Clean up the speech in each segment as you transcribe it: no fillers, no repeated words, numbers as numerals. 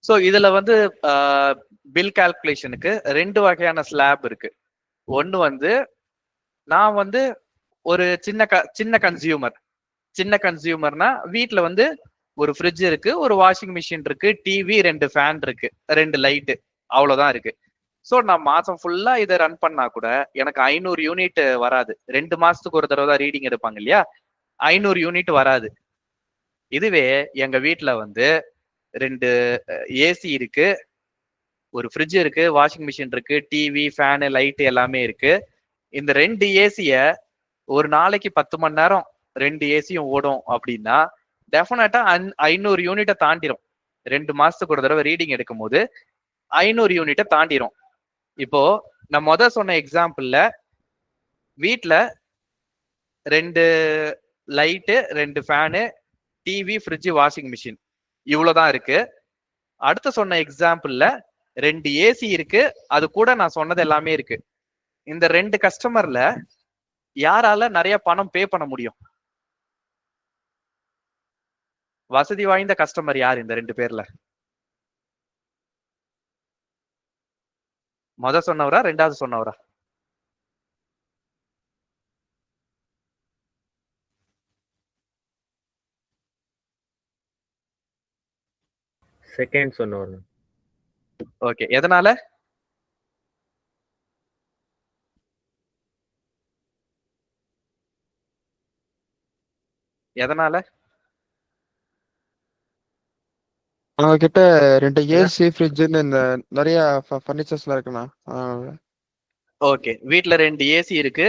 So இதுல வந்து bill கால்குலேஷனுக்கு 2 வகையான ஸ்லாப் இருக்கு. ஒன்னு வந்து நான் வந்து ஒரு சின்ன கன்சியூமர்னா வீட்டுல வந்து ஒரு ஃப்ரிட்ஜ் இருக்கு, ஒரு வாஷிங் மிஷின் இருக்கு, டிவி, 2 ஃபேன் இருக்கு, 2 லைட்டு, அவ்வளவுதான் இருக்கு. ஸோ நான் மாசம் ஃபுல்லா இதை ரன் பண்ணா கூட எனக்கு 500 யூனிட் வராது. 2 மாசத்துக்கு ஒரு தடவை தான் ரீடிங் எடுப்பாங்க இல்லையா, 500 யூனிட் வராது. இதுவே எங்க வீட்டுல வந்து 2 ஏசி இருக்கு, ஒரு ஃப்ரிட்ஜ் இருக்கு, வாஷிங் மிஷின் இருக்கு, டிவி, ஃபேனு, லைட் எல்லாமே இருக்கு. இந்த 2 ஏசிய ஒரு நாளைக்கு 10 மணி நேரம் 2 ஏசியும் ஓடும் அப்படின்னா டெஃபினட்டா 500 யூனிட்டை தாண்டிரும். 2 மாசத்துக்கு ஒரு தடவை ரீடிங் எடுக்கும் போது 500 யூனிட்டை தாண்டிரும். இப்போ நான் சொன்ன எக்ஸாம்பிள்ல வீட்டுல 2 light, 2 fan, TV, fridge, washing machine இவ்வளவுதான் இருக்கு. அடுத்த சொன்ன எக்ஸாம்பிள்ல 2 ஏசி இருக்கு, அது கூட நான் சொன்னது எல்லாமே இருக்கு. இந்த 2 கஸ்டமர்ல யாரால நிறைய பணம் பே பண்ண முடியும்? வசதி வாய்ந்த கஸ்டமர் யார் இந்த 2 பேர்ல? சொன்னவரா, ரெண்டாவது சொன்னவரா? செகண்ட் சொன்னவர். ஓகே, எதனால? எதனால? அவங்க கிட்ட 2 ஏசி, ஃப்ரிட்ஜ்னு இந்த நிறைய ஃபர்னிச்சர்ஸ்லாம் இருக்குண்ணா. ஓகே, வீட்டுல 2 ஏசி இருக்கு.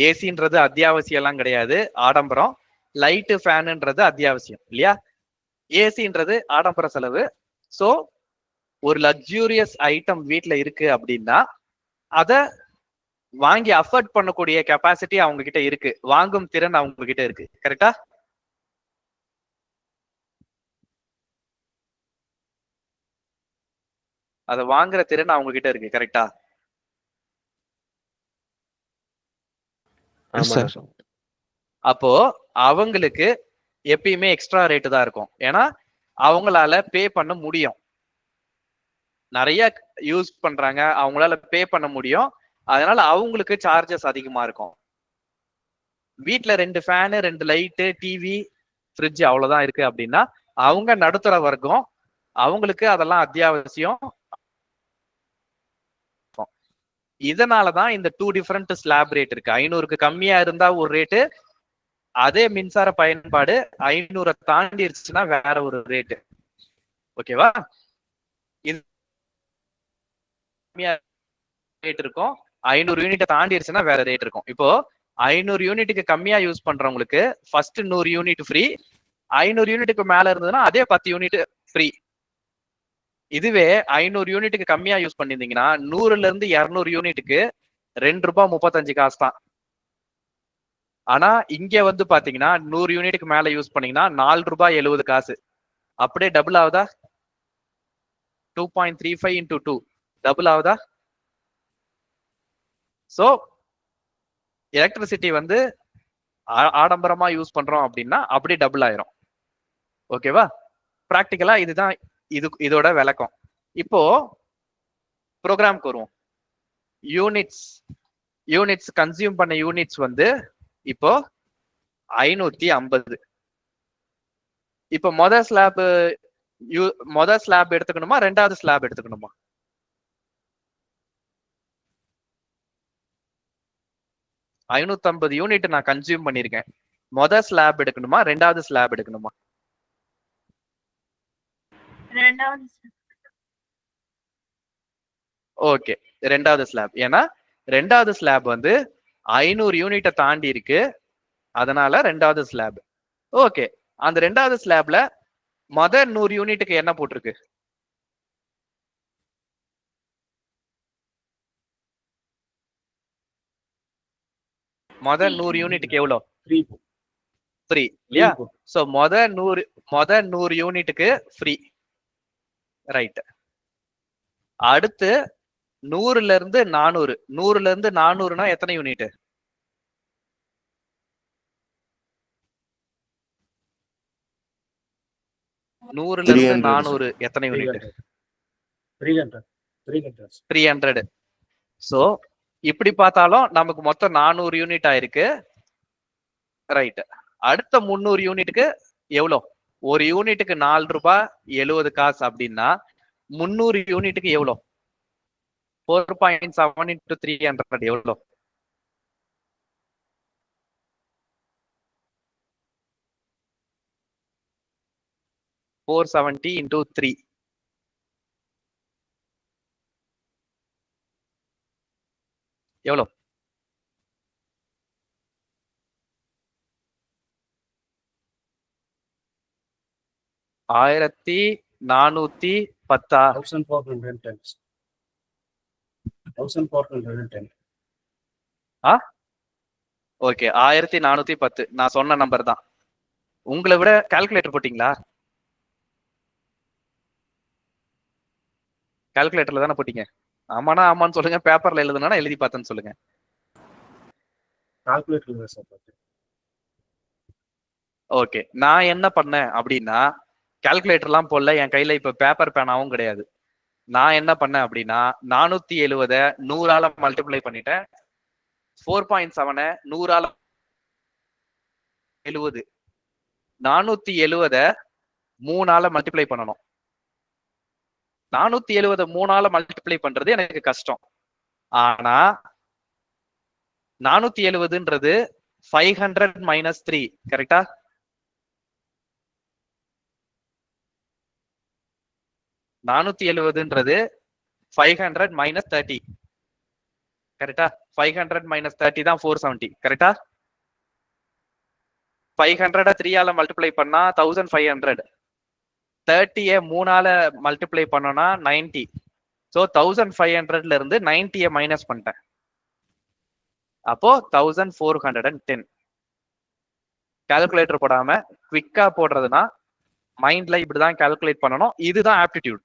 ஏசின்றது அத்தியாவசியம் எல்லாம் கிடையாது, ஆடம்பரம். லைட்டு, ஃபேனுன்றது அத்தியாவசியம் இல்லையா? ஏசின்றது ஆடம்பர செலவு. சோ ஒரு லக்ஸூரியஸ் ஐட்டம் வீட்டுல இருக்கு அப்படின்னா அத வாங்கி அஃபோர்ட் பண்ணக்கூடிய கெப்பாசிட்டி அவங்க கிட்ட இருக்கு, வாங்கும் திறன் அவங்க கிட்ட இருக்கு. கரெக்டா? அத வாங்குற திறன் அவங்க கிட்ட இருக்கு. கரெக்டா? அப்போ அவங்களுக்கு எப்பயுமே எக்ஸ்ட்ரா ரேட்டு தான் இருக்கும். ஏன்னா அவங்களால பே பண்ண முடியும், நிறைய யூஸ் பண்றாங்க, அவங்களால பே பண்ண முடியும். அதனால அவங்களுக்கு சார்ஜஸ் அதிகமா இருக்கும். வீட்டுல 2 ஃபேனு, 2 லைட்டு, டிவி, ஃப்ரிட்ஜ் அவ்வளவுதான் இருக்கு அப்படின்னா அவங்க நடுத்தர வர்க்கம், அவங்களுக்கு அதெல்லாம் அத்தியாவசியம். இதனாலதான் இந்த 2 டிஃபரெண்ட் ஸ்லாப் ரேட் இருக்கு. 500க்கு கம்மியா இருந்தா ஒரு ரேட்டு, அதே மின்சார பயன்பாடு 500 தாண்டிடுச்சுன்னா வேற ஒரு ரேட்டு. ஓகேவா? இது ரேட் இருக்கும், 500 யூனிட்டை தாண்டிடுச்சுன்னா வேற ரேட் இருக்கும். இப்போ 500 யூனிட்டுக்கு கம்மியா யூஸ் பண்றவங்களுக்கு ஃபர்ஸ்ட் 100 யூனிட் ஃப்ரீ, 500 யூனிட்டுக்கு மேல இருந்ததுன்னா அதே 10 யூனிட் ஃப்ரீ. இதுவே 500 யூனிட்டுக்கு கம்மியா யூஸ் பண்ணிருந்தீங்கன்னா 100ல இருந்து 200 யூனிட்டுக்கு ₹2.35 தான். ஆனா இங்க வந்து பாத்தீங்கன்னா 100 யூனிட்டுக்கு மேல யூஸ் பண்ணீங்கன்னா ₹4.70. அப்படியே டபுள் ஆகுதா? 2.35 into 2 டபுள் ஆகுதா? சோ எலக்ட்ரிசிட்டி வந்து ஆடம்பரமா யூஸ் பண்றோம் அப்படின்னா அப்படி டபுள் ஆயிரும். ஓகேவா? பிராக்டிக்கலா இதுதான் இதோட விளக்கம். இப்போ ப்ரோக்ராம்க்கு வருவோம். யூனிட்ஸ் கன்சியூம் பண்ண யூனிட்ஸ் வந்து இப்போ 550. இப்போ மொதல் ஸ்லாப் எடுத்துக்கணுமா, ரெண்டாவது ஸ்லாப் எடுத்துக்கணுமா? $550 யூனிட் நான் கன்சியூம் பண்ணிருக்கேன். மொதல் ஸ்லாப் எடுக்கணுமா, ரெண்டாவது ஸ்லாப் எடுக்கணுமா? ஓகே, ரெண்டாவது ஸ்லாப். ஏன்னா ரெண்டாவது ஸ்லாப் வந்து 500 யூனிட்டை தாண்டி இருக்கு, அதனால ரெண்டாவது ஸ்லாப். ஓகே, அந்த ரெண்டாவது ஸ்லாப்ல மொதல் 100 யூனிட்டுக்கு என்ன போட்டிருக்கு? மொதல் 100 யூனிட்டுக்கு எவ்வளவு? ஃப்ரீ இல்லையா? சோ மொதல் 100 யூனிட்டுக்கு ஃப்ரீ. ரைட். அடுத்து 100ல இருந்து 400னா எத்தனை யூனிட்? 100ல இருந்து 300 400 எத்தனை யூனிட்? 300. சோ இப்படி பார்த்தாலும் நமக்கு மொத்தம் 400 யூனிட் ஆயிருக்கு. ரைட். அடுத்த 300 யூனிட்டுக்கு எவ்வளவு? ஒரு யூனிட்டுக்கு 4 ரூபாய் 70 காசு அப்படின்னா 300 யூனிட்டுக்கு எவ்வளவு? 4.7 into 300 எவ்வளவு? $470 into 3 எவ்வளவு? $1410. 1410. ஓகே, 1410 நான் சொன்ன நம்பர் தான். உங்களை விட கால்குலேட்டர் போட்டீங்களா? கால்குலேட்டர்ல தானே போட்டீங்க. ஆமானா ஆமான்னு சொல்லுங்க, பேப்பர்ல எழுதுனா எழுதி பார்த்தேன்னு சொல்லுங்க. ஓகே, நான் என்ன பண்ணேன் அப்படின்னா கால்குலேட்டர்லாம் போடல, என் கையில இப்ப பேப்பர் பேனாவும் கிடையாது. நான் என்ன பண்ணேன் அப்படின்னா 470 100ஆல மல்டிப்ளை பண்ணிட்டேன். 4.7 100ஆல 70. 470 3ஆல மல்டிப்ளை பண்ணணும். 470 3ஆல மல்டிப்ளை பண்றது எனக்கு கஷ்டம். ஆனா 470ன்றது 500 மைனஸ் 3, கரெக்டா? நானூத்தி 700ன்றது 500 மைனஸ் 30, கரெக்டா? 500 மைனஸ் 30 தான் 470, கரெக்டா? 500 3ஆல மல்டிப்ளை பண்ணா 1500. 30 3ஆல மல்டிப்ளை பண்ணோம்னா 90. சோ 1500ல இருந்து 90 மைனஸ் பண்ணிட்டேன். அப்போ 1410. கால்குலேட்டர் போடாம குவிக்கா போடுறதுனா மைண்ட்ல இப்படிதான் கால்குலேட் பண்ணணும். இதுதான் ஆப்டிடியூட்.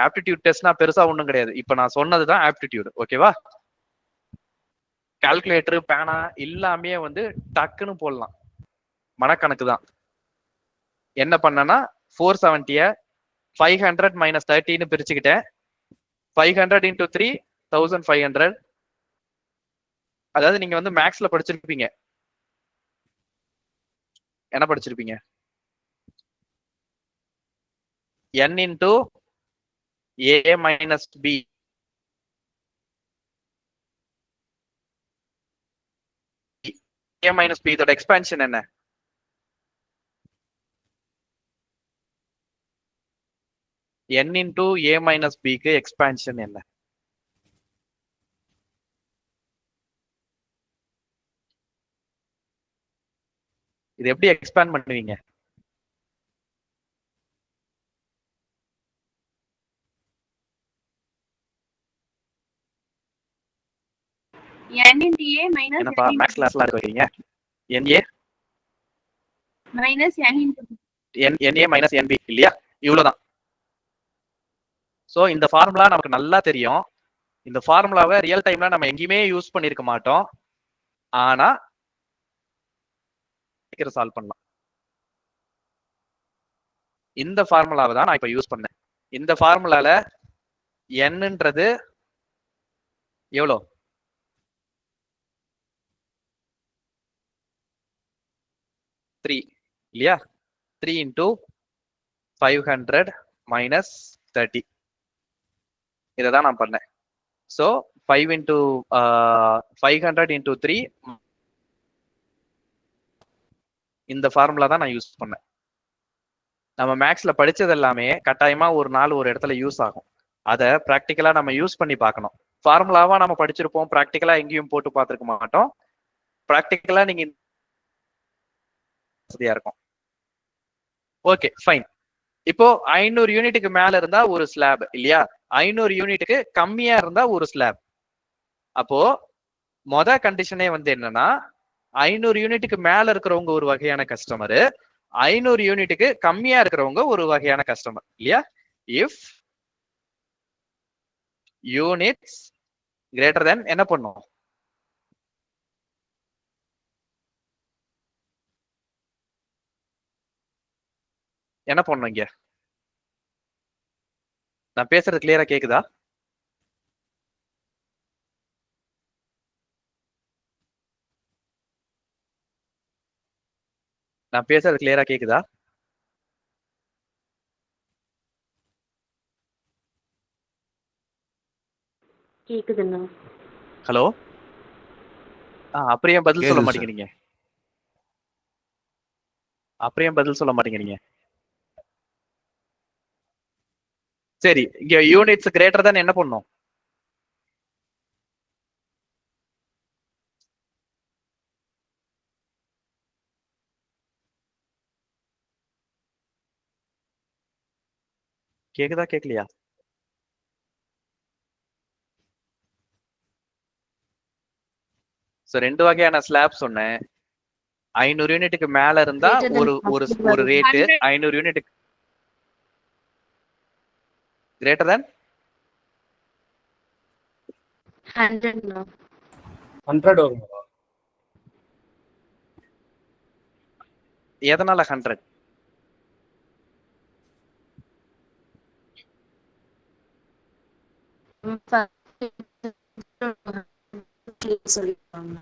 ஆப்டிடியூட் டெஸ்ட்னா பெருசா ஒண்ணும் கிடையாது. இப்ப நான் சொன்னதுதான் ஆப்டிடியூட். ஓகேவா? கால்குலேட்டர் பேனா எல்லாமே டக்குன்னு போடலாம். மனக்கணக்கு தான். என்ன பண்ணனா 470 500 மைனஸ் 30ன்னு பிரிச்சுக்கிட்டேன். 500 into 3 1500. அதாவது நீங்க மேக்ஸ்ல படிச்சிருப்பீங்க. என்ன படிச்சிருப்பீங்க? n into a minus b. a minus b இதோட எக்ஸ்பான்ஷன் என்ன? n into a minus b க்கு எக்ஸ்பான்ஷன் என்ன? இது எப்படி எக்ஸ்பேண்ட் பண்ணுவீங்க? n into a minus என்னப்பா மேக்ஸ் கிளாஸ்ல இருக்கீங்க? na minus n into na minus nb இல்லையா? இவ்வளவுதான். சோ இந்த ஃபார்முலா நமக்கு நல்லா தெரியும். இந்த ஃபார்முலாவை ரியல் டைம்ல நம்ம எங்கேயுமே யூஸ் பண்ணிருக்க மாட்டோம். ஆனா சால்வ் பண்ணலாம். இந்த ஃபார்முலாவை தான் நான் இப்ப யூஸ் பண்ணேன். இந்த ஃபார்முலால nன்றது எவ்வளோ? 3 இல்லையா? 3 into 500 minus 30. இதான் நான் பண்ணேன். So 5 into 500 into 3. இந்த ஃபார்முலா தான் நான் யூஸ் பண்ணேன். நம்ம மேக்ஸ்ல படிச்சது எல்லாமே கட்டாயமா ஒரு நாள் ஒரு இடத்துல யூஸ் ஆகும். அதை பிராக்டிக்கலா நம்ம யூஸ் பண்ணி பார்க்கணும். ஃபார்முலாவா நம்ம படிச்சிருப்போம், பிராக்டிக்கலா எங்கேயும் போட்டு பார்த்திருக்க மாட்டோம். பிராக்டிக்கலா நீங்க இருக்கும். Okay fine. இப்போ 500 யூனிட்டுக்கு மேல இருந்தா ஒரு ஸ்லாப் இல்லையா? 500 யூனிட்டுக்கு கம்மியா இருந்தா ஒரு ஸ்லாப். அப்போ மொத கண்டிஷனே என்னன்னா 500 யூனிட்டுக்கு மேல இருக்கிறவங்க ஒரு வகையான கஸ்டமர், 500 யூனிட்டுக்கு கம்மியா இருக்கிறவங்க ஒரு வகையான கஸ்டமர் இல்லையா? இஃப் யூனிட்ஸ் கிரேட்டர் தென் என்ன பண்ணும்? என்ன பண்ணணும் இங்க? நான் பேசுறது கிளியரா கேக்குதா? நான் பேசுறது கிளியரா கேக்குதா? கேக்குதுண்ணா. ஹலோ? அப்புறம் ஏன் பதில் சொல்ல கேக்குது சார். மாட்டேங்கிறீங்க? அப்புறம் ஏன் பதில் சொல்ல மாட்டேங்கிறீங்க? சரி, இங்க யூனிட்ஸ் கிரேட்டர் தான் என்ன பண்ணும்? கேக்குதா கேக்கலையா? சோ 2 வகையான ஸ்லாப் சொன்னேன். 500 யூனிட்டுக்கு மேல இருந்தா Greater than ஒரு ஒரு 100 ஒரு வரும். ரேட். 100. 500 யூனிட்டுக்கு கிரேட்டர் than 100ண்ணா. 100 வருங்களா? எதனால 100? சொல்லிருக்காங்க.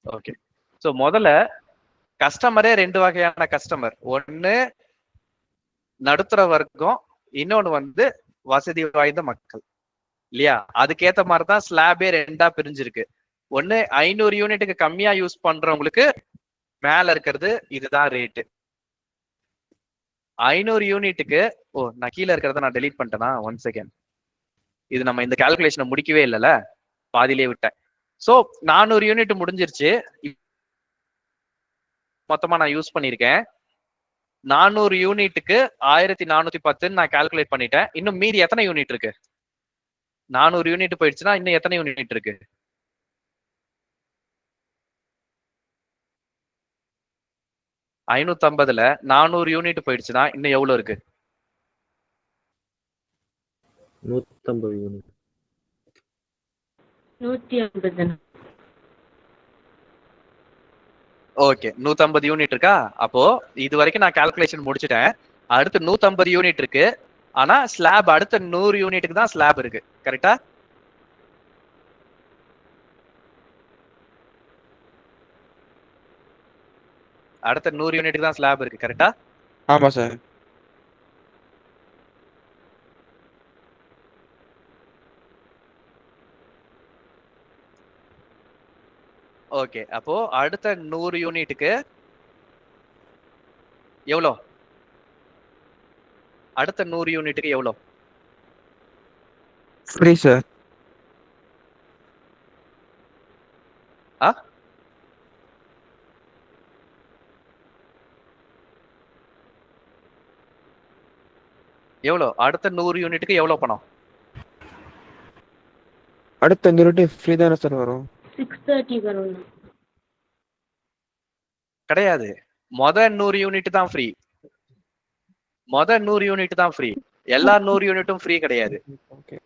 ஓகே. சோ முதல்ல கஸ்டமரே 2 வகையான கஸ்டமர். ஒன்னு நடுத்தர வர்க்கம், இன்னொன்னு வந்து வசதி வாய்ந்த மக்கள். இல்லையா? அதுக்கேத்த மாதிரிதான் ஸ்லாபே 2ஆ பிரிஞ்சிருக்கு. ஒன்னு 500 யூனிட்டுக்கு கம்மியா யூஸ் பண்றவங்களுக்கு மேல இருக்கிறது இதுதான் ரேட்டு. 500 யூனிட்டுக்கு நான் கீழே இருக்கிறத நான் டெலீட் பண்ணிட்டேனா? 1 செகண்ட். இது நம்ம இந்த கால்குலேஷனை முடிக்கவே இல்லைல்ல, பாதியிலே விட்டேன். சோ 400 யூனிட் முடிஞ்சிருச்சு. மொத்தமா நான் யூஸ் பண்ணிருக்கேன். 400 யூனிட்டுக்கு 1410 நான் கால்குலேட் பண்ணிட்டேன். இன்னும் மீதி எத்தனை யூனிட் இருக்கு? 400 யூனிட் போயிடுச்சுன்னா இன்னும் எத்தனை யூனிட் இருக்கு? 550ல 400 யூனிட் போயிடுச்சுன்னா இன்னும் எவ்வளவு இருக்கு? 150 யூனிட். 150. ஓகே, 150 யூனிட் இருக்கா? அப்போ இது வரைக்கும் நான் கால்குலேஷன் முடிச்சிட்டேன். அடுத்து 150 யூனிட் இருக்கு. ஆனா ஸ்லாப் அடுத்த 100 யூனிட்டுக்கு தான் ஸ்லாப் இருக்கு. கரெக்டா? அடுத்த 100 யூனிட்டுக்கு தான் ஸ்லாப் இருக்கு. கரெக்டா? ஆமா சார். ஓகே, அப்போ அடுத்த 100 யூனிட்டுக்கு எவ்வளோ? அடுத்த 100 யூனிட்டுக்கு எவ்வளோ? Free sir. எவ்வளோ? அடுத்த 100 யூனிட்டுக்கு எவ்வளவு பணம்? அடுத்த 5 யூனிட் ஃப்ரீ தானே சார் வரும்? 630 வரும்ண்ணா. கிடையாது. மொத 100 யூனிட் தான் ஃப்ரீ. மொத 100 யூனிட் தான் ஃப்ரீ. எல்லா 100 யூனிட்டும் ஃப்ரீ கிடையாது. ஓகே.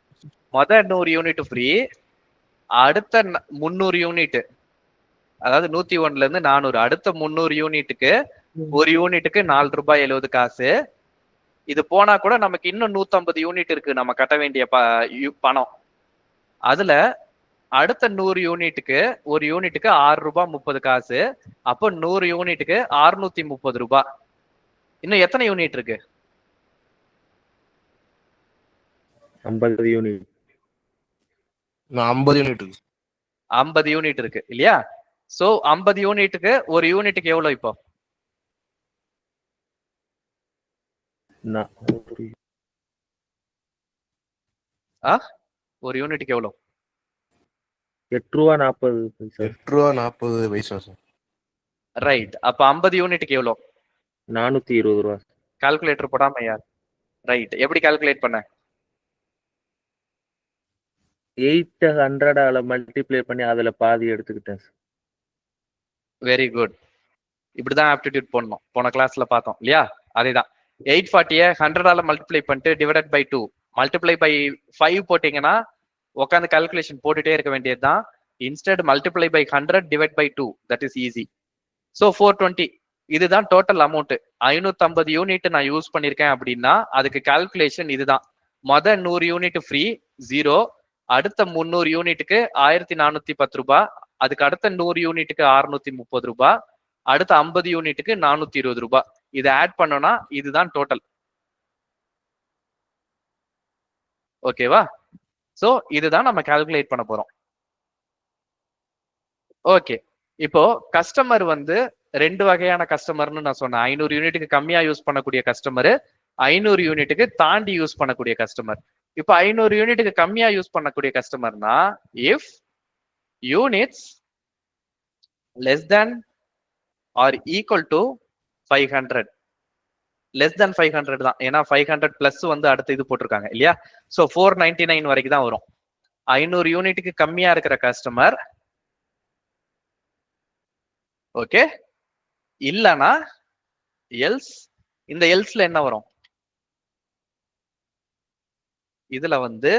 மொத 100 யூனிட் ஃப்ரீ. அடுத்த 300 யூனிட், அதாவது 101ல இருந்து 400, அடுத்த 300 யூனிட்டுக்கு ஒரு யூனிட்டுக்கு 4 ரூபாய் 70 காசு. இது போனா கூட நமக்கு இன்னும் 150 யூனிட் இருக்கு நம்ம கட்ட வேண்டிய பணம். அதுல அடுத்த 100 யூனிட்டுக்கு ஒரு யூனிட்டுக்கு 6 ரூபாய் 30 காசு. அப்போ 100 யூனிட்டுக்கு 630 ரூபாய். இன்னும் எத்தனை யூனிட் இருக்கு? 50 யூனிட். 50 யூனிட் இருக்கு. 50 யூனிட் இருக்கு இல்லையா? சோ 50 யூனிட்டுக்கு ஒரு யூனிட்டுக்கு எவ்வளவு இப்போ? ஒரு யூனிட்டுக்கு எவ்வளவு? 8 ரூபா 40 பைசா. 8 ரூபா 40 பைசா சார். ரைட். அப்ப 50 யூனிட்டுக்கு எவ்வளவு? 420 ரூபா. கால்குலேட்டர் போடாம யார்? ரைட். எப்படி கால்குலேட் பண்ண? 800 மல்டிப்ளை பண்ணி அதுல பாதி எடுத்துக்கிட்டேன். Very good. இப்படிதான் ஆப்டிடியூட் போடணும். போன கிளாஸ்ல பார்த்தோம் இல்லையா? அதேதான். 840 100 மல்டிப்ளை பண்ணிட்டு டிவைடட் பை 2 மல்டிப்ளை பை 5 போட்டீங்கன்னா உட்காந்து கால்குலேஷன் போட்டுட்டே இருக்க வேண்டியதுதான். Instead multiply by 100 divide by 2, that is easy. So 420 இதுதான் டோட்டல் அமௌண்ட். 550 யூனிட் நான் யூஸ் பண்ணிருக்கேன் அப்படின்னா அதுக்கு கால்குலேஷன் இதுதான். 100 யூனிட் ஃப்ரீ 0, அடுத்த 300 யூனிட்டுக்கு 1410 ரூபாய், அதுக்கு அடுத்த 100 யூனிட்டுக்கு 630 ரூபாய், அடுத்த 50 யூனிட்டுக்கு 420 ரூபாய். இதை ஆட் பண்ணோம்னா இதுதான் டோட்டல். ஓகேவா? சோ இதுதான் நம்ம கால்குலேட் பண்ண போறோம். ஓகே, இப்போ கஸ்டமர் வந்து ரெண்டு வகையான கஸ்டமர்னு நான் சொன்னேன். 500 யூனிட்டுக்கு கம்மியா யூஸ் பண்ணக்கூடிய கஸ்டமர், 500 யூனிட்டுக்கு தாண்டி யூஸ் பண்ணக்கூடிய கஸ்டமர். இப்போ 500 யூனிட்டுக்கு கம்மியா யூஸ் பண்ணக்கூடிய கஸ்டமர்னா if units less than or equal to 500, less than 500 தான், ஏன்னா 500 பிளஸ் வந்து அடுத்து இது போட்டிருக்காங்க இல்லையா? ஸோ 499 வரைக்கும் தான் வரும். 500 யூனிட்டுக்கு கம்மியா இருக்கிற கஸ்டமர் ஓகே, இல்லனா எல்ஸ். இந்த எல்ஸ்ல என்ன வரும்? இதுல வந்து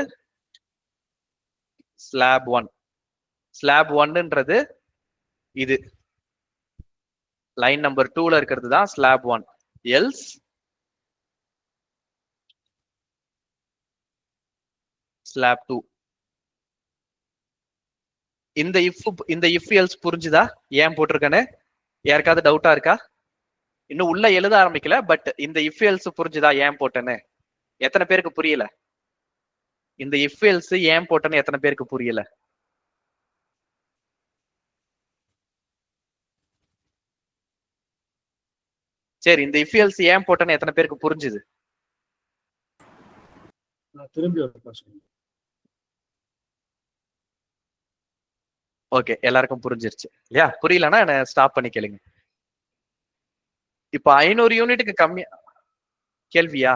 ஸ்லாப் 1, ஸ்லாப் 1ன்றது இது லைன் நம்பர் 2ல இருக்கிறது தான் ஸ்லாப் 1. Else slab 2. இந்த இஃப் எல்ஸ் புரிஞ்சுதா ஏன் போட்டிருக்கேன்னு? யாருக்காவது டவுட்டா இருக்கா? இன்னும் உள்ள எழுத ஆரம்பிக்கல, பட் இந்த இஃப் எல்ஸ் புரிஞ்சுதா ஏன் போட்டேன்னு? எத்தனை பேருக்கு புரியல? இந்த இஃப் எல்ஸ் ஏன் போட்டேன்னு எத்தனை பேருக்கு புரியல? சரி, இந்த இஃப் எல்ஸ் ஏன் போட்டேன்னு எத்தனை பேருக்கு புரிஞ்சுது? ஓகே, எல்லாருக்கும் புரிஞ்சிருச்சு இல்லையா? புரியலன்னா என்ன ஸ்டாப் பண்ணி கேளுங்க. இப்ப 500 யூனிட்டுக்கு கம்மியா கேள்வியா?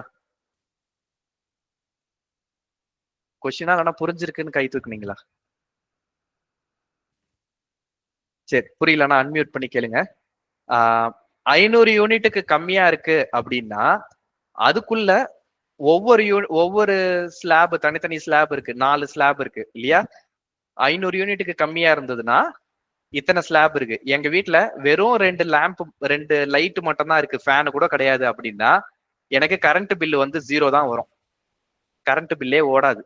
கொஸ்டினா இல்லைன்னா புரிஞ்சிருக்குன்னு கை தூக்குனீங்களா? சரி, புரியலன்னா அன்மியூட் பண்ணி கேளுங்க. 500 யூனிட்டுக்கு கம்மியா இருக்கு அப்படின்னா அதுக்குள்ள ஒவ்வொரு ஸ்லாப், தனித்தனி ஸ்லாப் இருக்கு, 4 ஸ்லாப் இருக்கு இல்லையா? 500 யூனிட்டுக்கு கம்மியா இருந்ததுன்னா இத்தனை ஸ்லாப் இருக்கு. எங்க வீட்டுல வெறும் 2 லேம்ப் 2 லைட் மட்டும் தான் இருக்கு, ஃபேனு கூட கிடையாது அப்படின்னா எனக்கு கரண்ட் பில்லு வந்து 0 தான் வரும். கரண்ட் பில்லே ஓடாது.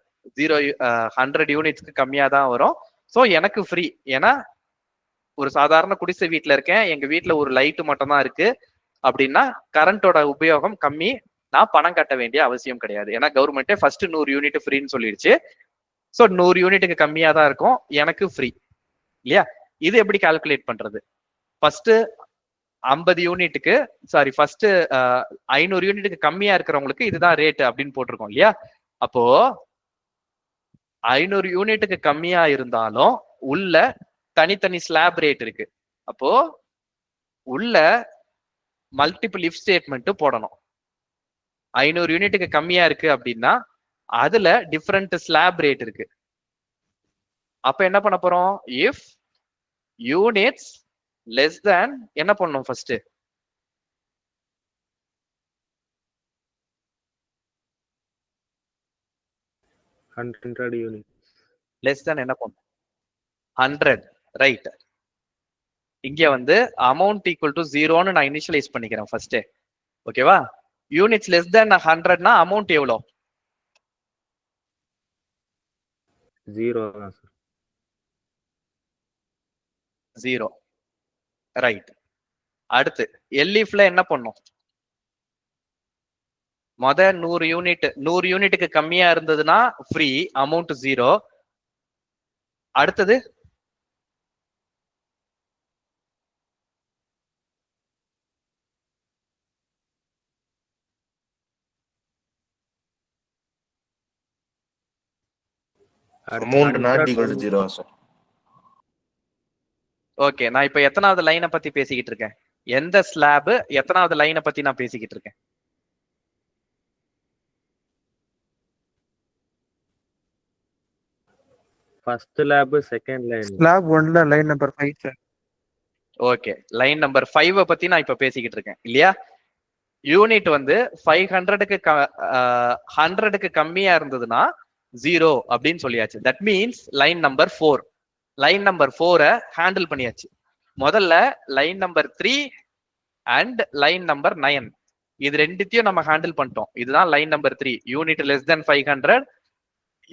100 யூனிட்ஸ்க்கு கம்மியா தான் வரும். ஸோ எனக்கு ஃப்ரீ. ஏன்னா ஒரு சாதாரண குடிசை வீட்டுல இருக்கேன், எங்க வீட்டுல ஒரு லைட்டு மட்டும் தான் இருக்கு அப்படின்னா கரண்டோட உபயோகம் கம்மி, நான் பணம் கட்ட வேண்டிய அவசியம் கிடையாது. ஏன்னா கவர்மெண்டே ஃபர்ஸ்ட் 100 யூனிட் ஃப்ரீன்னு சொல்லிடுச்சு. ஸோ 100 யூனிட்டுக்கு கம்மியா தான் இருக்கும், எனக்கு ஃப்ரீ இல்லையா? இது எப்படி கால்குலேட் பண்றது? ஃபர்ஸ்ட் 50 யூனிட்டுக்கு ஃபர்ஸ்ட் 500 யூனிட்டுக்கு கம்மியா இருக்கிறவங்களுக்கு இதுதான் ரேட் அப்படின்னு போட்டிருக்கோம் இல்லையா? அப்போ 500 யூனிட்டுக்கு கம்மியா இருந்தாலும் உள்ள தனித்தனி ஸ்லாப் ரேட் இருக்கு. அப்போ உள்ள மல்டிபிள் இஃப் ஸ்டேட்மெண்ட் போடணும். 500 யூனிட்டுக்கு கம்மியா இருக்கு அப்படின்னா அதுல டிஃபரெண்ட் ஸ்லாப் ரேட் இருக்கு. அப்ப என்ன பண்ண போறோம்? இஃப் யூனிட்ஸ் லெஸ் தேன் என்ன பண்ணணும்? ஃபர்ஸ்ட் லெஸ் தேன் என்ன பண்ணும்? 100, ரைட்? இங்க வந்து அமௌண்ட் ஈக்குவல் டு 0ன்னு நான் இனிஷியலைஸ் பண்ணிக்கிறேன் ஃபர்ஸ்ட். ஓகேவா? யூனிட்ஸ் லெஸ் தேன் 100னா அமௌண்ட் எவ்வளோ? 0 தான் சார். 0, ரைட். அடுத்து எல்இஃப்ல என்ன பண்ணும்? 100 யூனிட்டுக்கு கம்மியா இருந்ததுன்னா ஃப்ரீ, அமௌண்ட் 0. அடுத்தது amount not equal to 0 sir. Okay, நான் இப்ப எத்தனாவது லைனை பத்தி பேசிக்கிட்டு இருக்கேன்? எந்த ஸ்லாப் எத்தனாவது லைனை பத்தி நான் பேசிக்கிட்டு இருக்கேன்? First slab second line. Slab 1ல line number 5 sir. Okay, line number 5 பத்தி நான் இப்ப பேசிக்கிட்டு இருக்கேன் இல்லையா? யூனிட் வந்து 100க்கு கம்மியா இருந்ததுன்னா 0 அப்படின்னு சொல்லியாச்சு. That means line number 4. Line number 4 handle பண்ணியாச்சு. முதல்ல line number 3 and line number 9 இது ரெண்டுத்தையும் நம்ம ஹேண்டில் பண்ணிட்டோம். இதுதான் line number 3. Unit less than 500,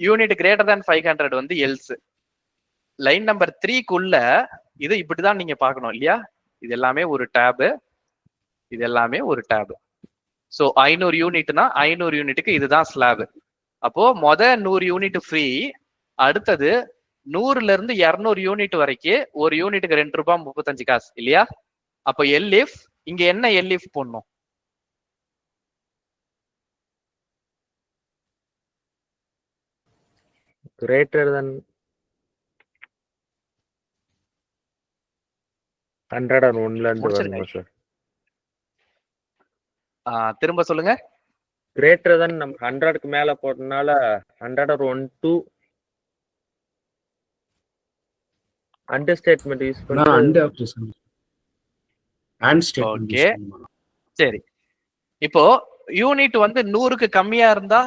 unit greater than 500 வந்து எல்ஸ். லைன் நம்பர் 3க்குள்ள இது இப்படிதான் நீங்க பார்க்கணும் இல்லையா? இது எல்லாமே ஒரு டேபு, இது எல்லாமே ஒரு டேபு. ஸோ 500 யூனிட்னா 500 யூனிட்டுக்கு இதுதான் ஸ்லாப். அப்போ 100 யூனிட் ஃப்ரீ, அடுத்தது 100ல இருந்து 200 யூனிட் வரைக்கும் ஒரு யூனிட்டுக்கு 2 ரூபாய் 35 காசு இல்லையா? அப்போ எல்இஃப் இங்க என்ன எல்இஃப் போடணும்? greater than 101ல இருந்து வரணும் சார். திரும்ப சொல்லுங்க. கிரேட்டர் than நம்ம 100க்கு மேல போட்டனால 101 to அண்ட் ஸ்டேட்மெண்ட் யூஸ் பண்ணி ஓகே சரி. இப்போ யூனிட் வந்து 100க்கு கம்மியா இருந்தா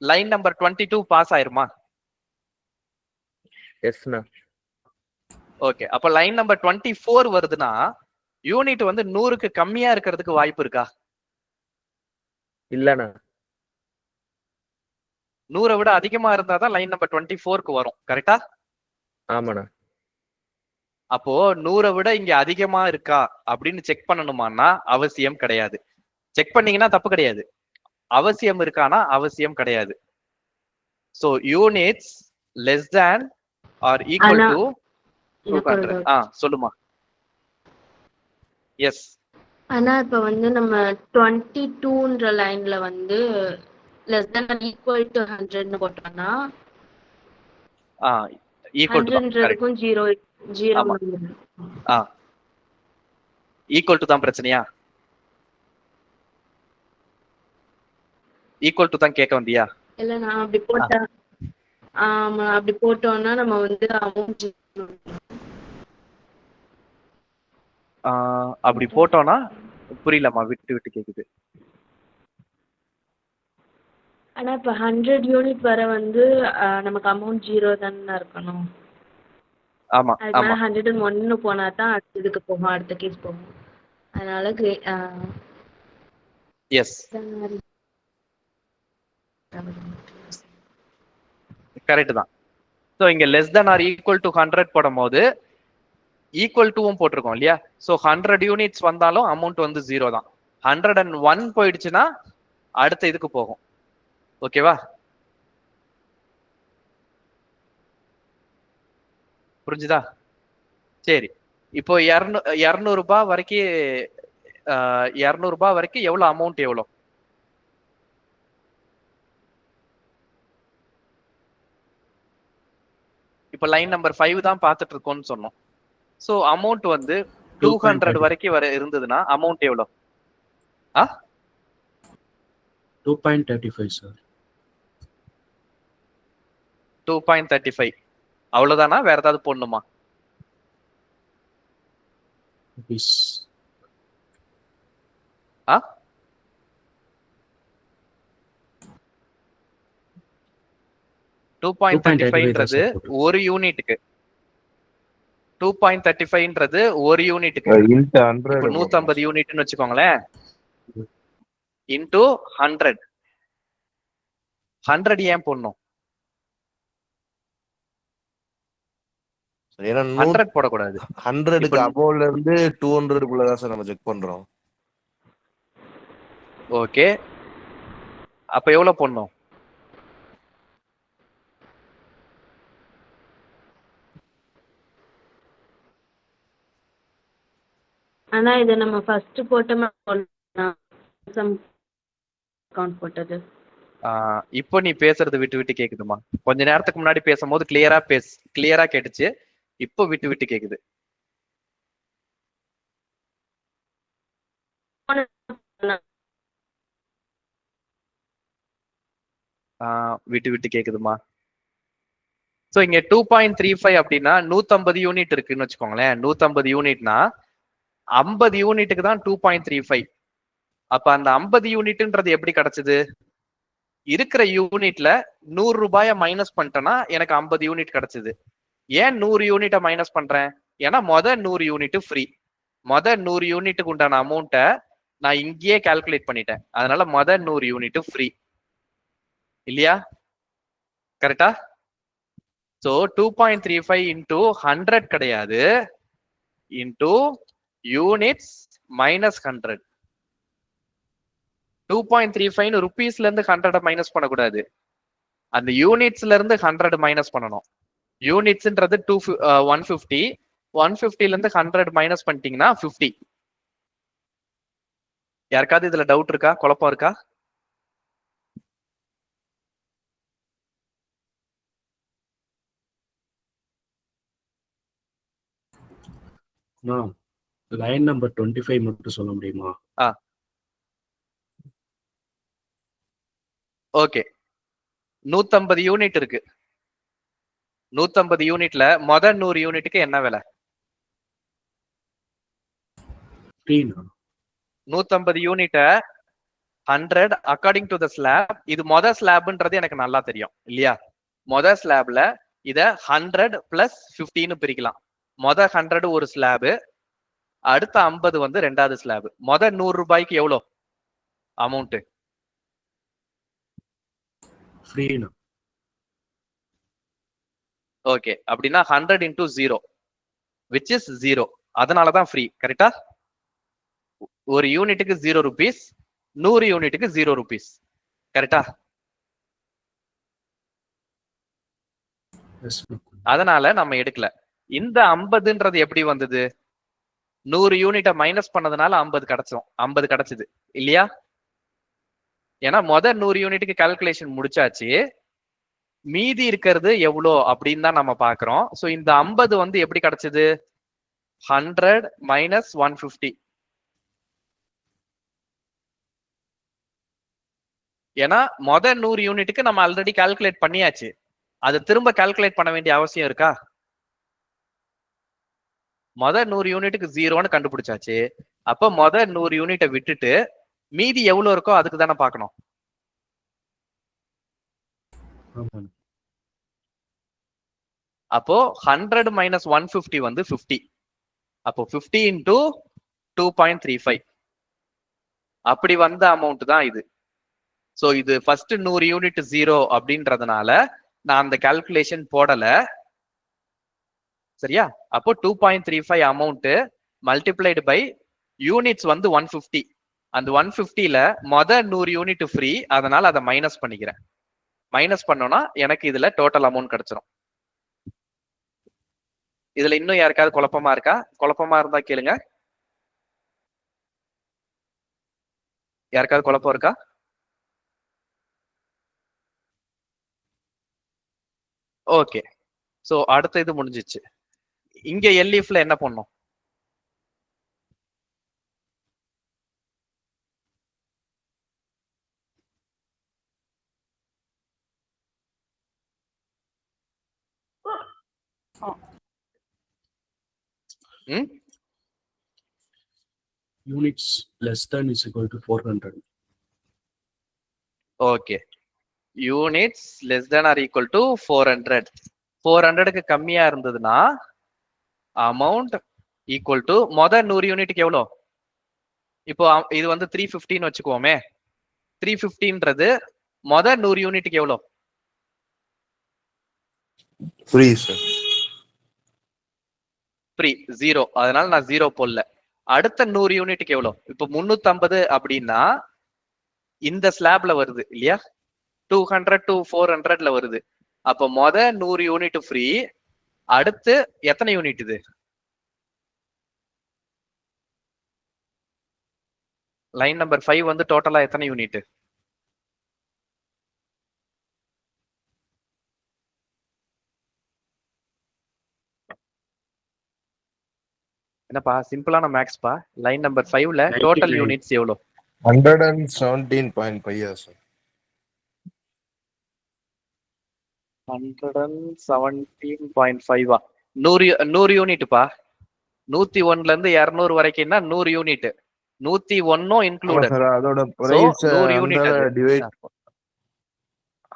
லைன் நம்பர் 22 பாஸ் ஆயிருமா? எஸ்ண்ணா. ஓகே, அப்ப லைன் நம்பர் 24 வருதுன்னா யூனிட் வந்து 100க்கு கம்மியா இருக்கிறதுக்கு வாய்ப்பு இருக்கா? இல்லண்ணா. 100 விட அதிகமா இருந்தாதான் லைன் நம்பர் 24க்கு வரும். கரெக்டா? ஆமாண்ணா. அப்போ 100 விட இங்க அதிகமா இருக்கா அப்படின்னு செக் பண்ணணுமான்னா அவசியம் கிடையாது. செக் பண்ணீங்கன்னா தப்பு கிடையாது. அவசியம் இருக்கானா அவசியம் கிடையாது. So units less than or equal to 200. சொல்லுமா. எஸ். ஆனா இப்ப வந்து நம்ம 22ன்ற லைன்ல வந்து less than or equal to 100ன்னு போட்டோம்னா ஈக்குவல் டு 100ன்றதுக்கும் 0 ஈக்குவல் டு தான் பிரச்சனையா? ஈக்குவல் டு தான் கேட்க வந்தியா? இல்ல நான் அப்படி போட்டா ஆமா அப்படி போட்டோம்னா நம்ம வந்து அமௌண்ட் அப்படி போட்டோம்னா புரியலமா, விட்டு விட்டு கேக்குது. ஆனா இப்ப 100 யூனிட் வர வந்து நமக்கு அமௌண்ட் 0 தானே இருக்கணும். ஆமா ஆமா. 101 போனா தான் அடுத்ததுக்கு போகும், அடுத்த கேஸ் போகும். அதனால எஸ் கரெக்ட் தான். ஸோ இங்க less than or equal to 100 போடும் போது ஈக்குவல் டுவும் போட்டிருக்கோம் இல்லையா? ஸோ 100 யூனிட்ஸ் வந்தாலும் அமௌண்ட் வந்து 0 தான். 101 போயிடுச்சுன்னா அடுத்த இதுக்கு போகும். ஓகேவா? புரிஞ்சுதா? சரி, இப்போ 200 ரூபாய் வரைக்கும் 200 ரூபாய் வரைக்கும் எவ்வளவு அமௌண்ட்? எவ்வளவு? இப்ப லைன் நம்பர் 5 தான் பார்த்துட்டு இருக்கோம்னு சொன்னோம். சோ அமௌண்ட் வந்து 200 வரைக்கும் இருந்ததுன்னா அமௌண்ட் எவ்வளவு? 2.35 சார். 2.35 அவ்வளவுதானா? வேற ஏதாவது போடணுமா? Rupees. 2.35ன்றது ஒரு யூனிட்டுக்கு. 2.35ன்றது ஒரு யூனிட்டுக்கு. 150 யூனிட்னு வச்சுக்கோங்களேன். இன்டூ 100. 100 ஏன் போடணும்? 100 போடக்கூடாது. 100க்கு அபோவ்ல இருந்து 200க்குள்ள தான் சார் நம்ம செக் பண்றோம். ஓகே, அப்ப எவ்வளவு போடணும்? ஆனா இத நம்ம ஃபர்ஸ்ட் போட்டோமா அக்கவுண்ட் போட்டது. இப்போ நீ பேசுறது விட்டு விட்டு கேக்குதுமா. கொஞ்ச நேரத்துக்கு முன்னாடி பேசும்போது கிளியரா கேட்டுச்சு. இப்போ விட்டு விட்டு கேக்குது. விட்டு விட்டு கேக்குதுமா. சோ இங்க 2.35 அப்படின்னா 150 யூனிட் இருக்குன்னு வச்சுக்கோங்களேன். 150 யூனிட்னா 50 யூனிட்டுக்கு தான் 2.35. அப்ப அந்த 50 யூனிட்ன்றது எப்படி கிடைச்சது? இருக்கிற யூனிட்ல 100 ரூபாய மைனஸ் பண்ணிட்டேன்னா எனக்கு 50 யூனிட் கிடைச்சது. ஏன் 100 யூனிட்டை மைனஸ் பண்றேன்? ஏன்னா 100 யூனிட் ஃப்ரீ. 100 யூனிட்டுக்கு உண்டான அமௌண்ட்டை நான் இங்கேயே கால்குலேட் பண்ணிட்டேன். அதனால 100 யூனிட் ஃப்ரீ இல்லையா? கரெக்டா? ஸோ 2.35 இன்டூ 100 கிடையாது, இன்டூ யூனிட்ஸ் மைனஸ் 100. 2.35 ருபீஸ்ல இருந்து 100 மைனஸ் பண்ணக்கூடாது, அந்த யூனிட்ஸ்ல இருந்து 100 மைனஸ் பண்ணணும். யூனிட்ஸ்ன்றது 150, 150ல இருந்து 100 மைனஸ் பண்ணிட்டீங்கன்னா 50. யாருக்காவது இதுல டவுட் இருக்கா, குழப்பம் இருக்கா? லைன் நம்பர் 25 மட்டும் சொல்ல முடியுமா? ஓகே, 150 யூனிட் இருக்கு. 150 யூனிட்ல 100 யூனிட்டுக்கு என்ன விலை? 150 யூனிட்ட 100 அக்கார்டிங் டு த ஸ்லாப். இது ஸ்லாப்ன்றது எனக்கு நல்லா தெரியும் இல்லையா? ஸ்லாப்ல இத 100 பிளஸ் 50 பிரிக்கலாம். 100 ஒரு ஸ்லாபு, அடுத்த 50 வந்து ரெண்டாவது ஸ்லாப். 100 ரூபாய்க்கு எவ்வளோ அமௌண்ட்? ஓகே, அப்படின்னா 100 இன்டூ 0 விச் இஸ் 0. அதனாலதான் ஃப்ரீ. கரெக்டா? ஒரு யூனிட்டுக்கு 0 ருபீஸ், 100 யூனிட்டுக்கு 0 ருபீஸ். கரெக்டா? அதனால நம்ம எடுக்கல. இந்த 50ன்றது எப்படி வந்தது? 100 யூனிட்டை மைனஸ் பண்ணதுனால 50 கிடைச்சோம், 50 கிடைச்சது இல்லையா? ஏன்னா 100 யூனிட்டுக்கு கால்குலேஷன் முடிச்சாச்சு, மீதி இருக்கிறது எவ்வளோ அப்படின்னு தான் நம்ம பாக்குறோம். ஸோ இந்த 50 வந்து எப்படி கிடைச்சது? 100 மைனஸ் 150. ஏன்னா 100 யூனிட்டுக்கு நம்ம ஆல்ரெடி கால்குலேட் பண்ணியாச்சு, அது திரும்ப கால்குலேட் பண்ண வேண்டிய அவசியம் இருக்கா? 100 யூனிட்டுக்கு 0ன்னு கண்டுபிடிச்சாச்சு. அப்ப 100 யூனிட்டை விட்டுட்டு மீதி எவ்வளவு இருக்கோ அதுக்கு தானே பார்க்கணும். அப்போ 100 மைனஸ் 150 வந்து 50. அப்போ 50 இன்டூ 2.35 அப்படி வந்த அமௌண்ட் தான் இது. ஸோ இது ஃபர்ஸ்ட் 100 யூனிட் 0 அப்படின்றதுனால நான் அந்த கால்குலேஷன் போடல. சரியா? அப்போ 2.35 அமௌண்ட் மல்டிப்ளைடு பை யூனிட்ஸ் வந்து 150. அந்த 150ல 100 யூனிட் ஃப்ரீ, அதனால அதை மைனஸ் பண்ணிக்கிறேன். மைனஸ் பண்ணோம்னா எனக்கு இதுல டோட்டல் அமௌண்ட் கிடைச்சிரும். இதுல இன்னும் யாருக்காவது குழப்பமா இருக்கா? குழப்பமா இருந்தா கேளுங்க. யாருக்காவது குழப்பம் இருக்கா? ஓகே, சோ அடுத்த இது முடிஞ்சிச்சு. இங்க எல்இஃப்ல என்ன பண்ணும்? Units less than is equal to 400. Okay, units less than or equal to 400. 400க்கு கம்மியா இருந்ததுன்னா அமௌண்ட் ஈக்குவல் டு 100 யூனிட்டுக்கு எவ்வளோ? இப்போ இது வந்து 350ன்னு வச்சுக்குவோமே. 350ன்றது 100 யூனிட்டுக்கு எவ்வளோ? Free sir. ஃப்ரீ 0, அதனால நான் 0 போடல. அடுத்த 100 யூனிட்டுக்கு எவ்வளோ? இப்போ 350 அப்படின்னா இந்த ஸ்லாப்ல வருது இல்லையா? 200 to 400ல வருது. அப்போ 100 யூனிட் ஃப்ரீ. அடுத்து எத்தனை யூனிட் இது? லைன் நம்பர் 5 வந்து டோட்டலா எத்தனை யூனிட்? என்னப்பா சிம்பிளான மேக்ஸ் பா. லைன் நம்பர் 5ல டோட்டல் யூனிட்ஸ் எவ்வளோ? 117.5 சார். 117.5 100 யூனிட்பா. 101ல இருந்து 200 வரைக்கும்னா 100 யூனிட். 101 இன்க்ளூடட். அதோட பிரைஸ் 100 யூனிட் டிவைட்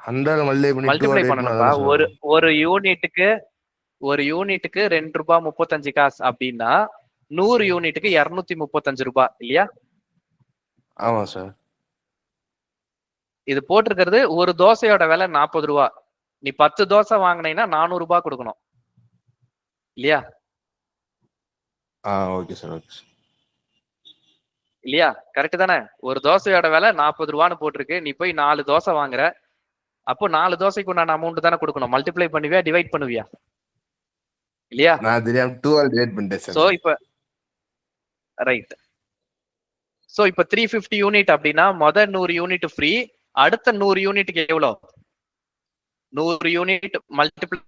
100 மல்டிப்ளை பண்ணணும்ப்பா. ஒரு யூனிட்டுக்கு ஒரு யூனிட்டுக்கு 2 ரூபாய் 35 காசு அப்படின்னா 100 யூனிட்டுக்கு 235 ரூபாய் இல்லையா? ஆமா சார். இது போட்டிருக்கிறது ஒரு தோசையோட விலை 40 ரூபா. நீ 10 தோசை வாங்கினீங்கன்னா 400 ரூபாய் கொடுக்கணும் இல்லையா? Okay sir, okay sir. இல்லையா? கரெக்ட் தானே? ஒரு தோசையோட விலை 40 ரூபான்னு போட்டிருக்கு. நீ போய் 4 தோசை வாங்குற, அப்போ 4 தோசைக்கு உண்டான அமௌண்ட் தானே கொடுக்கணும். மல்டிப்ளை பண்ணுவியா, டிவைட் பண்ணுவியா? இல்லையா? நான் தெரியாம 2 ஆல் டிவைட் பண்ணிட்டேன் சார். சோ இப்ப ரைட். சோ இப்ப 350 யூனிட் அப்படின்னா மொத 100 யூனிட் ஃப்ரீ, அடுத்த 100 யூனிட்டுக்கு எவ்வளவு? 100 யூனிட் மல்டிப்ளை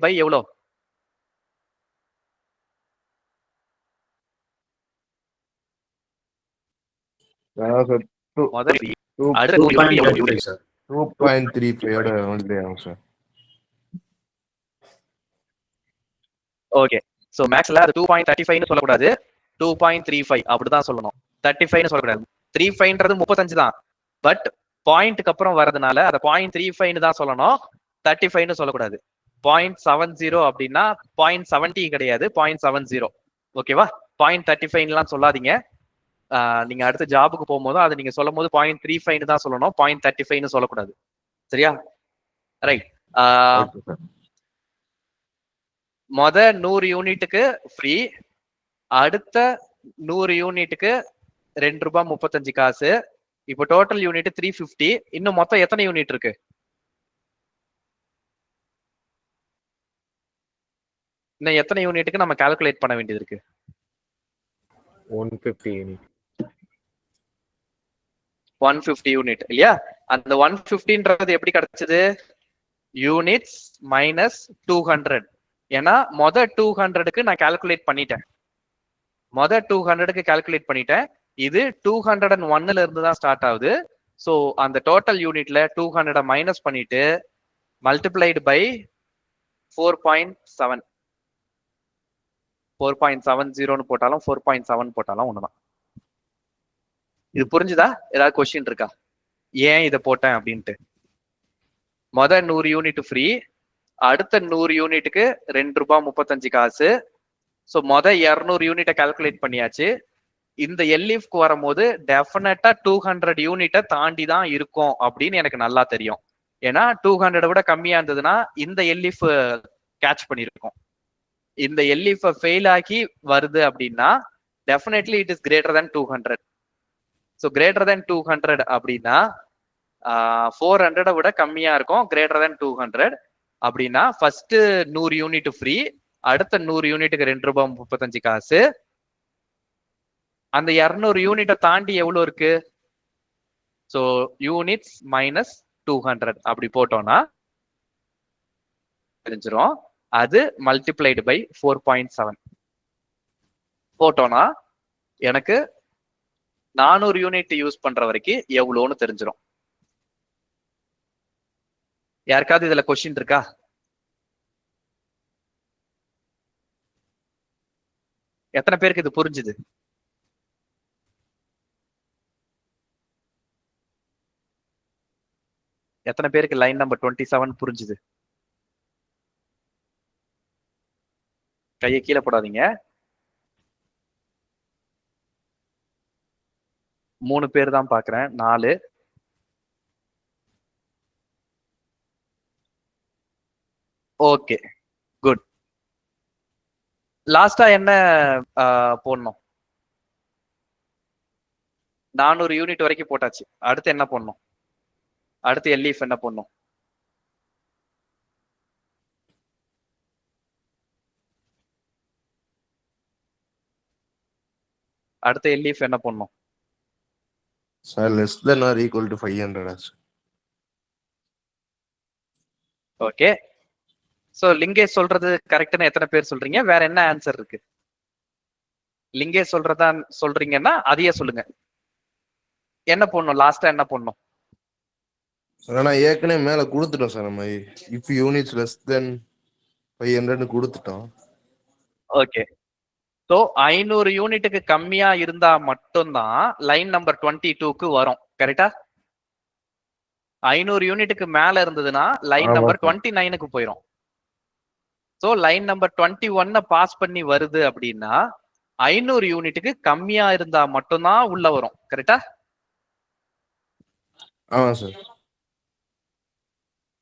பை எவ்வளவு? முதல் அடுத்த 100 யூனிட் எவ்வளவு யூனிட்? 2.35 ஓட வந்து ஆகும் சார். ஓகே. சோ மேக்ஸ்ல அது 2.35 னு சொல்லக்கூடாது, 2.35 அப்படிதான் சொல்லணும். 35 னு சொல்லக்கூடாது. 35ன்றது 35 தான். பட் பாயிண்ட்க்கு அப்புறம் வரதுனால அத 0.35 னு தான் சொல்லணும், 35 னு சொல்லக்கூடாது. 0.70 அப்படின்னா 0.70 கிடையாது, 0.70. ஓகேவா? 0.35 லாம் சொல்லாதீங்க. நீங்க அடுத்த ஜாபுக்கு போகும்போது அதை நீங்க சொல்லும் போது 0.35 னு தான் சொல்லணும், 0.35 னு சொல்லக்கூடாது. சரியா? ரைட். மொத 100 யூனிட்டுக்கு ஃப்ரீ, அடுத்த 100 யூனிட்டுக்கு 2 ரூபாய் 35 காசு. இப்போ டோட்டல் யூனிட் 350. இன்னும் மொத்தம் எத்தனை யூனிட் இருக்கு? இன்னும் எத்தனை யூனிட்டுக்கு நம்ம கால்குலேட் பண்ண வேண்டியது இருக்கு? 150 யூனிட். 150 யூனிட் இல்லையா? அந்த 150ன்றது எப்படி கிடைச்சது? Units minus 200. ஏன்னா மொத 200க்கு நான் கால்குலேட் பண்ணிட்டேன். மொத 200க்கு கால்குலேட் பண்ணிட்டேன். இது 201ல இருந்து தான் ஸ்டார்ட் ஆகுது. சோ அந்த டோட்டல் யூனிட்ல 200 மைனஸ் பண்ணிட்டு மல்டிப்ளைடு பை 4.7. 4.70 போட்டாலும் 4.7 போட்டாலும் ஒண்ணுதான். இது புரிஞ்சுதா? ஏதாவது கொஸ்டின் இருக்கா ஏன் இதை போட்டேன் அப்படின்ட்டு? மொத 100 யூனிட் ஃப்ரீ, அடுத்த 100 யூனிட்டுக்கு 2 ரூபாய் 35 காசு. ஸோ மொத 200 யூனிட்டை கால்குலேட் பண்ணியாச்சு. இந்த எல்இஃப்க்கு வரும்போது டெஃபினட்டா 200 யூனிட்டை தாண்டி தான் இருக்கும் அப்படின்னு எனக்கு நல்லா தெரியும். ஏன்னா 200 விட கம்மியா இருந்ததுன்னா இந்த எல்இஃப் கேட்ச் பண்ணிருக்கும். இந்த எல்இஃப் ஃபெயில் ஆகி வருது அப்படின்னா definitely it is greater than 200. So greater than 200 அப்படின்னா 400 விட கம்மியா இருக்கும், கிரேட்டர் தேன் 200 அப்படின்னா ஃபர்ஸ்ட் 100 யூனிட் ஃப்ரீ, அடுத்த 100 யூனிட்டுக்கு 2 ரூபாய் 35 காசு. அந்த 200 யூனிட்டை தாண்டி எவ்வளவு இருக்கு? ஸோ யூனிட்ஸ் மைனஸ் 200 அப்படி போட்டோம்னா தெரிஞ்சிடும். அது மல்டிப்ளைடு பை 4.7 போட்டோம்னா எனக்கு 400 யூனிட் யூஸ் பண்ற வரைக்கும் எவ்வளோன்னு தெரிஞ்சிடும். யாருக்காவது இதுல கொஸ்டின் இருக்கா? எத்தனை பேருக்கு இது புரிஞ்சுது? எத்தனை பேருக்கு லைன் நம்பர் 27 புரிஞ்சுது? கையை கீழே போடாதீங்க. 3 பேர் தான் பாக்குறேன். 4. Okay, good. லாஸ்டா என்ன போடணும்? 400 யூனிட் வரைக்கும் போட்டாச்சு. அடுத்து என்ன போடணும்? அடுத்து எல்இஎஃப் என்ன போடணும்? அடுத்து எல்இஎஃப் என்ன போடணும்? Sir less than or equal to 500. Okay. So Lingesh சொல்றது கரெக்ட்னு எத்தனை பேர் சொல்றீங்க? வேற என்ன ஆன்சர் இருக்கு? லிங்கேஷ் சொல்றதா சொல்றீங்கன்னா அதையே சொல்லுங்க. என்ன போடணும்? லாஸ்டா என்ன போடணும்? நான் ஏற்கனவே மேல கொடுத்துட்டோம் சார். நம்ம இஃப் யூனிட்ஸ் லெஸ் தென் 500 கொடுத்துட்டோம். ஓகே. ஸோ 500 யூனிட்டுக்கு கம்மியா இருந்தா மட்டும்தான் லைன் நம்பர் 22க்கு வரும். கரெக்டா? 500 யூனிட்டுக்கு மேல இருந்ததுன்னா லைன் ஆமா நம்பர் sir. 29க்கு போயிடும். சோ லைன் நம்பர் 21 பாஸ் பண்ணி வருது அப்படின்னா 500 யூனிட்டுக்கு கம்மியா இருந்தா மட்டும்தான் உள்ள வரும். கரெக்டா? ஆமா சார்.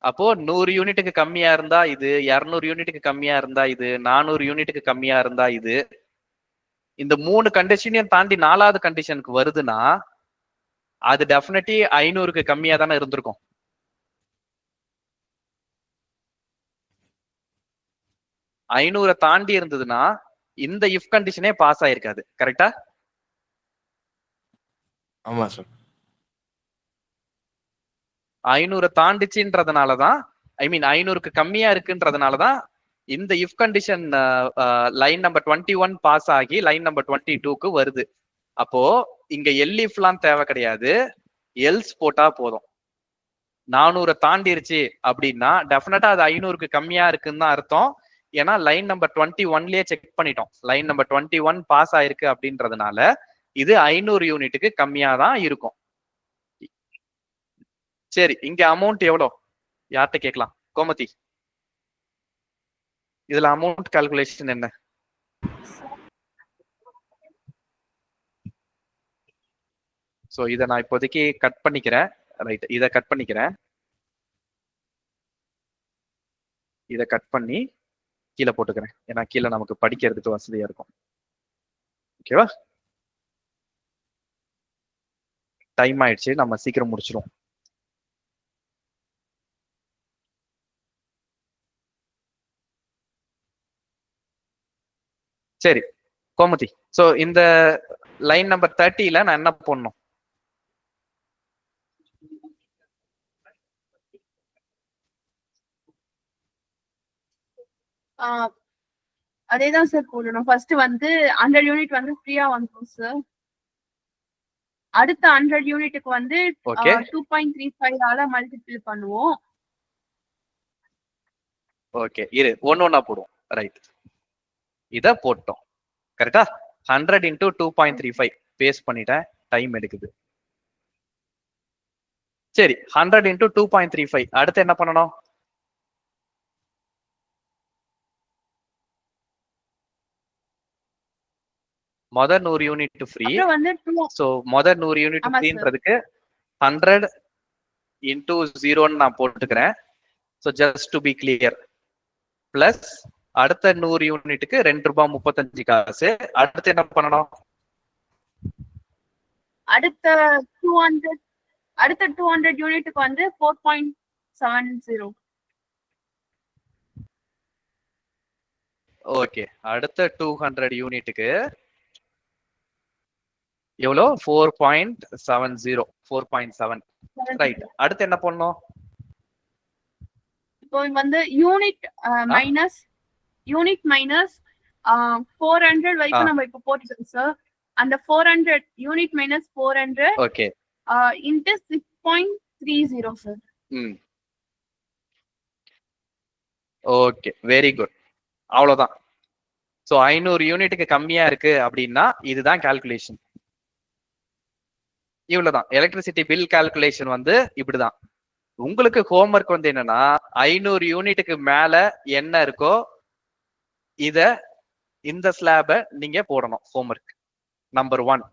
அப்போ 100 யூனிட்டுக்கு கம்மியா இருந்தா இது, 200 யூனிட்டுக்கு கம்மியா இருந்தா இது, 400 யூனிட்டுக்கு கம்மியா இருந்தா இது. இந்த 3 கண்டிஷனையும் தாண்டி 4வது கண்டிஷனுக்கு வருதுன்னா அது டெஃபினெட்லி 500க்கு கம்மியா தானே இருந்திருக்கும். ஐநூறை தாண்டி இருந்ததுன்னா இந்த இஃப் கண்டிஷனே பாஸ் ஆயிருக்காது. கரெக்டா? ஆமா சார். 500 தாண்டிச்சுன்றதுனாலதான், ஐ மீன் 500க்கு கம்மியா இருக்குன்றதுனாலதான் இந்த if condition line number 21 pass ஆகி லைன் நம்பர் 22க்கு வருது. அப்போ இங்க எல்இஃப்லாம் தேவை கிடையாது, எல்ஸ் போட்டா போதும். 400 தாண்டிருச்சு அப்படின்னா டெஃபினட்டா அது 500க்கு கம்மியா இருக்குன்னு தான் அர்த்தம். ஏன்னா லைன் நம்பர் 21லயே செக் பண்ணிட்டோம், லைன் நம்பர் 21 பாஸ் ஆயிருக்கு அப்படின்றதுனால இது 500 யூனிட்டுக்கு கம்மியா தான் இருக்கும். சரி, இங்க அமௌண்ட் எவ்வளோ யார்கிட்ட கேட்கலாம்? கோமதி, இதுல அமௌண்ட் கால்குலேஷன் என்ன? சோ இதை நான் இப்போதைக்கு கட் பண்ணிக்கிறேன். ரைட், இதை கட் பண்ணிக்கிறேன். இதை கட் பண்ணி கீழே போட்டுக்கிறேன், ஏன்னா கீழே நமக்கு படிக்கிறதுக்கு வசதியா இருக்கும். ஓகேவா? டைம் ஆயிடுச்சு, நம்ம சீக்கிரம் முடிச்சிடும். சரி கோமதி, சோ இந்த லைன் நம்பர் 30ல நான் என்ன போடணும்? அதேதான் சார் போடணும். ஃபர்ஸ்ட் வந்து 100 யூனிட் வந்து ஃப்ரீயா வந்துரும் சார். அடுத்த 100 யூனிட்டுக்கு வந்து 2.35 ஆல மல்டிபிள் பண்ணுவோம். ஓகே, இரு ஒன்னொன்னா போடுவோம். ரைட், இத போட்டோம். கரெக்டா? 100 into 2.35 பேஸ்ட் பண்ணிட்டேன், டைம் எடுக்குது. சரி, 100 into 2.35 அடுத்து என்ன பண்ணணும்? மொதல் 100 யூனிட் ஃப்ரீ. சோ மொதல் 100 யூனிட் ஃப்ரீன்றதுக்கு 100 into 0ன்னு நான் போட்டுக்கிறேன். So just to be clear. Plus அடுத்த 100 யூனிட்டுக்கு ₹2.35. அடுத்து என்ன பண்ணணும்? அடுத்த 200 யூனிட்டுக்கு வந்து 4.70. ஓகே, அடுத்த 200 யூனிட்டுக்கு எவ்வளோ? 4.70, 4.7. ரைட், அடுத்து என்ன பண்ணணும்? இப்போ வந்து யூனிட் மைனஸ் 400 வரைக்கும் நம்ம இப்போ போட்டுட்டோம் சார். அந்த 400 unit minus 400 okay into 6.30 sir. Okay, very good. அவ்வளவுதான். சோ 500 யூனிட்டுக்கு கம்மியா இருக்கு அப்படின்னா இதுதான் கால்குலேஷன். இவ்வளவுதான். எலக்ட்ரிசிட்டி பில் கால்குலேஷன் வந்து இப்படிதான். உங்களுக்கு ஹோம்ஒர்க் வந்து என்னன்னா 500 யூனிட்டுக்கு மேல என்ன இருக்கோ இந்த ஸ்லாப நீங்க போடணும். Homework number 1.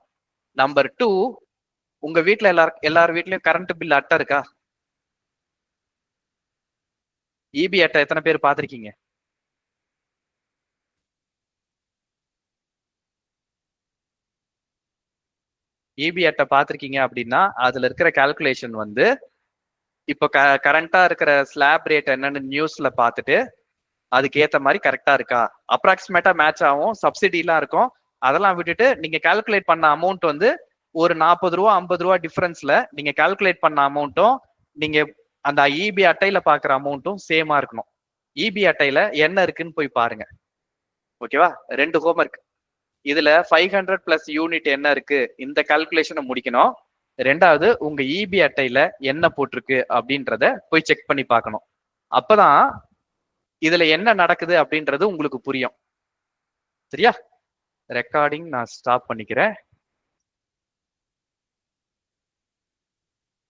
நம்பர் 2, உங்க வீட்டுல எல்லார் வீட்லயும் கரண்ட் பில் அட்டை இருக்கா? இபி அட்டை எத்தனை பேர் பாத்திருக்கீங்க? இபி அட்டை பாத்திருக்கீங்க அப்படின்னா அதுல இருக்கிற கால்குலேஷன் வந்து இப்போ கரண்டா இருக்கிற ஸ்லாப் ரேட் என்னன்னு நியூஸ்ல பார்த்துட்டு அதுக்கு ஏத்த மாதிரி கரெக்டா இருக்கா, அப்ராக்சிமேட்டா மேட்ச் ஆகும். சப்சிடி எல்லாம் இருக்கும், அதெல்லாம் விட்டுட்டு நீங்க கால்குலேட் பண்ண அமௌண்ட் வந்து ஒரு 40 ரூபா 50 ரூபா டிஃபரன்ஸ்ல நீங்க கால்குலேட் பண்ண அமௌண்ட்டும் நீங்க அந்த இபி அட்டையில பாக்குற அமௌண்ட்டும் சேமா இருக்கணும். இபி அட்டையில என்ன இருக்குன்னு போய் பாருங்க. ஓகேவா? 2 ஹோம்ஒர்க். இதுல 500 பிளஸ் யூனிட் என்ன இருக்கு, இந்த கால்குலேஷனை முடிக்கணும். 2வது, உங்க இபி அட்டையில என்ன போட்டிருக்கு அப்படின்றத போய் செக் பண்ணி பார்க்கணும். அப்பதான் இதுல என்ன நடக்குது அப்படின்றது உங்களுக்கு புரியும். சரியா? ரெக்கார்டிங் நான் ஸ்டாப் பண்ணிக்கிறேன்.